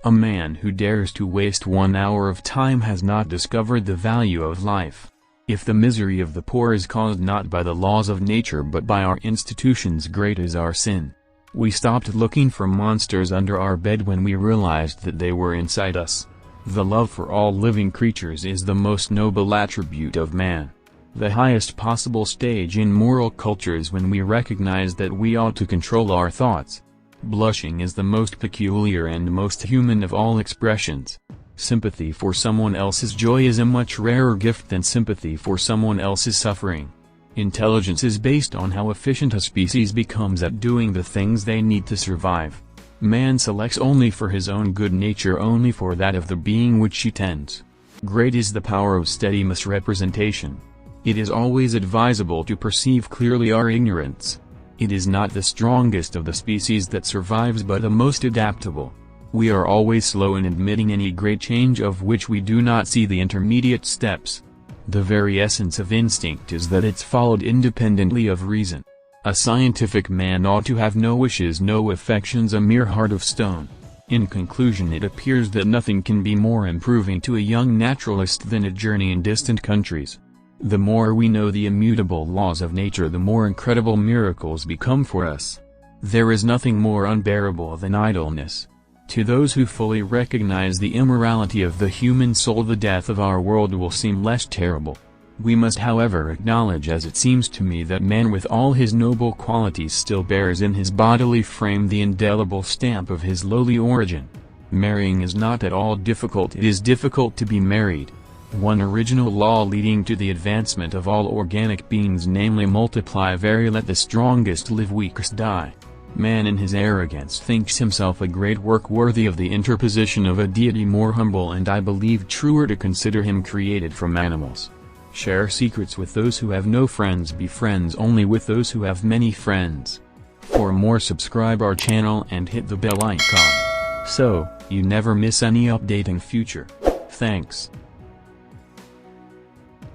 A man who dares to waste 1 hour of time has not discovered the value of life. If the misery of the poor is caused not by the laws of nature but by our institutions, great is our sin. We stopped looking for monsters under our bed when we realized that they were inside us. The love for all living creatures is the most noble attribute of man. The highest possible stage in moral culture is when we recognize that we ought to control our thoughts. Blushing is the most peculiar and most human of all expressions. Sympathy for someone else's joy is a much rarer gift than sympathy for someone else's suffering. Intelligence is based on how efficient a species becomes at doing the things they need to survive. Man selects only for his own good nature, only for that of the being which he tends. Great is the power of steady misrepresentation. It is always advisable to perceive clearly our ignorance. It is not the strongest of the species that survives but the most adaptable. We are always slow in admitting any great change of which we do not see the intermediate steps. The very essence of instinct is that it's followed independently of reason. A scientific man ought to have no wishes, no affections, a mere heart of stone. In conclusion, it appears that nothing can be more improving to a young naturalist than a journey in distant countries. The more we know the immutable laws of nature, the more incredible miracles become for us. There is nothing more unbearable than idleness. To those who fully recognize the immorality of the human soul, the death of our world will seem less terrible. We must, however, acknowledge, as it seems to me, that man with all his noble qualities still bears in his bodily frame the indelible stamp of his lowly origin. Marrying is not at all difficult. It is difficult to be married. One original law leading to the advancement of all organic beings, namely multiply, vary, let the strongest live, weakest die. Man in his arrogance thinks himself a great work worthy of the interposition of a deity more humble, and I believe truer to consider him created from animals. Share secrets with those who have no friends, be friends only with those who have many friends. For more, subscribe our channel and hit the bell icon, so you never miss any update in future. Thanks.